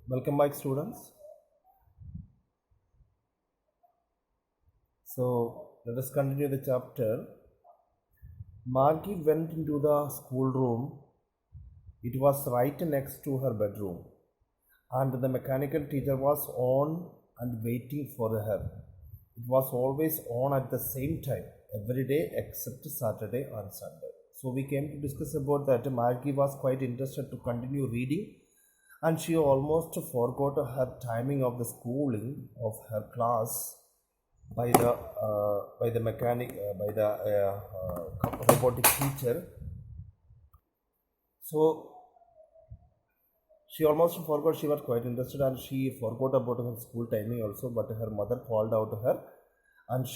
Welcome back, students. So let us continue the chapter. Margie went into the schoolroom. It was right next to her bedroom, and the mechanical teacher was on and waiting for her. It was always on at the same time, every day except Saturday and Sunday. So we came to discuss about that. Margie was quite interested to continue reading, and she almost forgot her timing of the schooling of her class by the mechanic by the robotic teacher. So she almost forgot. She was quite interested, and she forgot about her school timing also. But her mother called out to her, and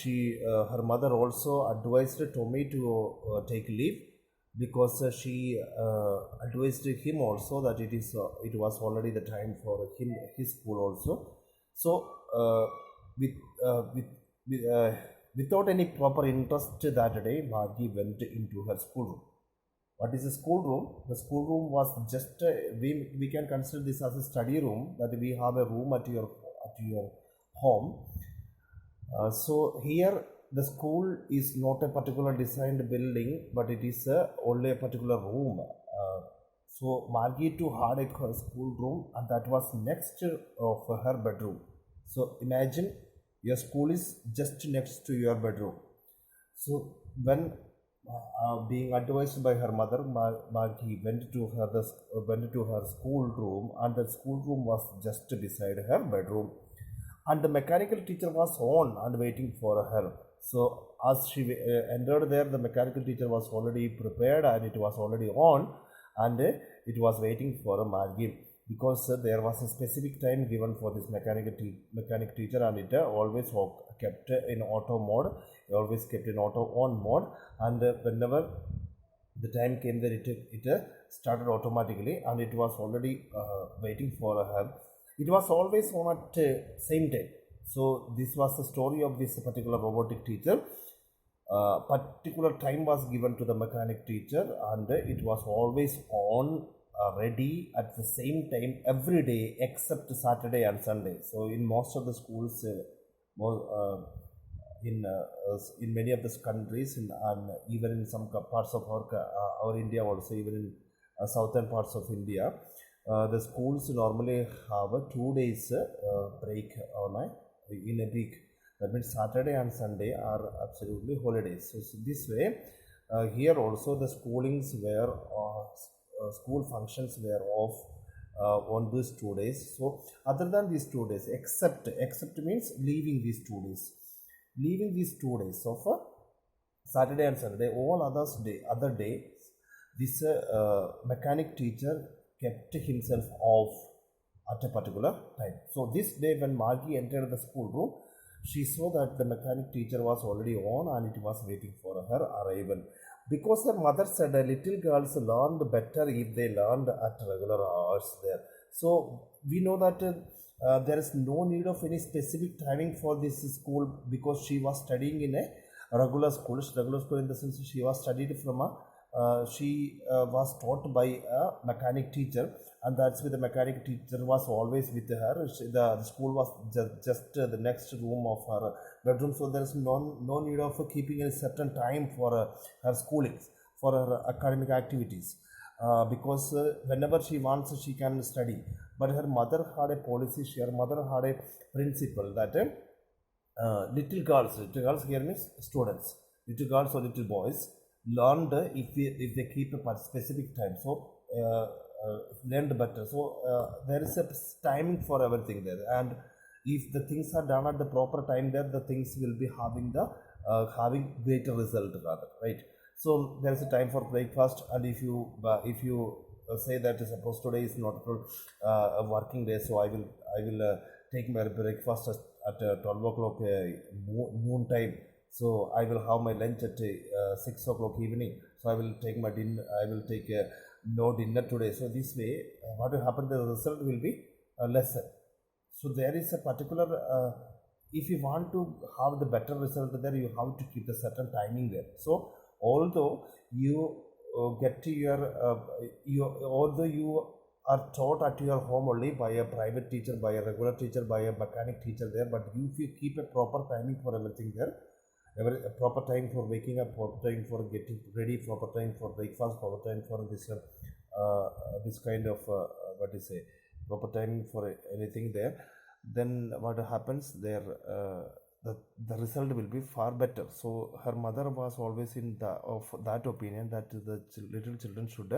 her mother also advised Tommy to take leave, because she advised him also that it was already the time for his school also. So with, uh, with, without any proper interest that day, Margie went into her schoolroom. What is a schoolroom? The schoolroom was just we can consider this as a study room, that we have a room at your home. So here the school is not a particular designed building, but it is only a particular room. So Margie too had a school room, and that was next of her bedroom. So imagine your school is just next to your bedroom. So when being advised by her mother, Margie went to her school room, and the school room was just beside her bedroom, and the mechanical teacher was on and waiting for her. So as she entered there, the mechanical teacher was already prepared, and it was already on, and it was waiting for Margie, because there was a specific time given for this mechanic teacher, and it always kept in auto mode, always kept in auto on mode, and whenever the time came there, it started automatically, and it was already waiting for her. It was always on at same time. So this was the story of this particular robotic teacher. Particular time was given to the mechanic teacher, and it was always on, ready at the same time every day except Saturday and Sunday. So in most of the schools, in many of the countries, and even in some parts of our India also, even in southern parts of India, the schools normally have a 2 days break in a week. That means Saturday and Sunday are absolutely holidays. So this way, here also the school functions were off on these 2 days. So other than these 2 days, except means leaving these 2 days, of Saturday and Sunday, all other days, this mechanic teacher kept himself off at a particular time. So this day, when Margie entered the schoolroom, she saw that the mechanic teacher was already on, and it was waiting for her arrival, because her mother said little girls learned better if they learned at regular hours there. So we know that there is no need of any specific timing for this school, because she was studying in a regular school. Regular school in the sense she was studied from she was taught by a mechanic teacher, and that's why the mechanic teacher was always with her. The school was just the next room of her bedroom, so there is no need of keeping a certain time for her schooling, for her academic activities, because whenever she wants she can study. But her mother had a policy, her mother had a principle that little girls here means students, little girls or little boys learned if they keep a specific time. So learned better. So there is a timing for everything there, and if the things are done at the proper time there, the things will be having greater result rather, right? So there is a time for breakfast, and if you say that suppose today is not a working day, so I will take my breakfast at 12 o'clock noon time. So I will have my lunch at 6 o'clock evening. So I will take my dinner. I will take no dinner today. So this way, what will happen? The result will be lesser. So there is a particular. If you want to have the better result there, you have to keep a certain timing there. So although you get to although you are taught at your home only by a private teacher, by a regular teacher, by a mechanic teacher there, but if you keep a proper timing for everything there, a proper time for waking up, proper time for getting ready, proper time for breakfast, proper time for this kind of what is say, proper timing for anything there, then what happens there, the result will be far better. So her mother was always in of that opinion that the little children should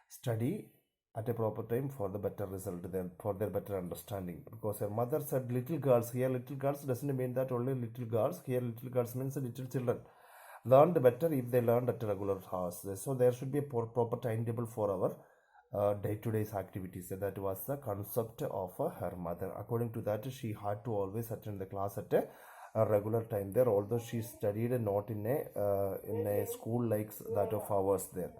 study at a proper time for the better result, then for their better understanding, because her mother said little girls, here little girls doesn't mean that only little girls, here little girls means little children learned better if they learned at a regular hours. So there should be a proper timetable for our day-to-day activities. That was the concept of her mother. According to that, she had to always attend the class at a regular time there, although she studied not in a school like that of ours there.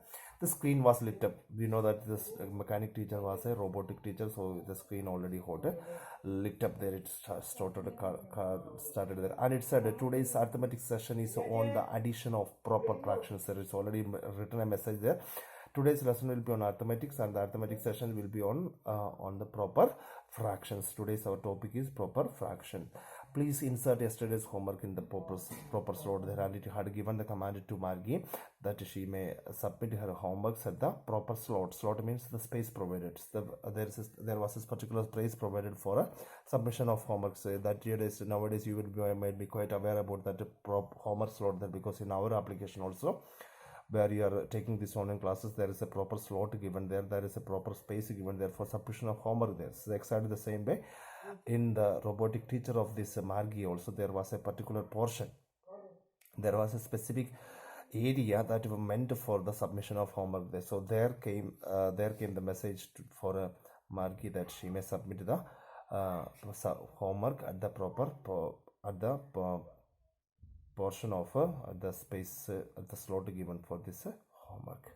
The screen was lit up. We know that this mechanic teacher was a robotic teacher, so the screen already hot lit up there. It started there, and it said today's arithmetic session is on the addition of proper fractions. There is already written a message there. Today's lesson will be on arithmetics, and the arithmetic session will be on the proper fractions. Today's our topic is proper fraction. Please insert yesterday's homework in the proper slot there, and it had given the command to Margie that she may submit her homeworks at the proper slot. Slot means the space provided. There was this particular space provided for a submission of homeworks. Nowadays you will be quite aware about that homework slot there, because in our application also, where you are taking these online classes, there is a proper slot given there, there is a proper space given there for submission of homework there. So exactly the same way in the robotic teacher of this Margie also, there was a particular portion, there was a specific area that was meant for the submission of homework there. So there came the message for Margie that she may submit the homework at the proper portion of the space, the slot given for this homework.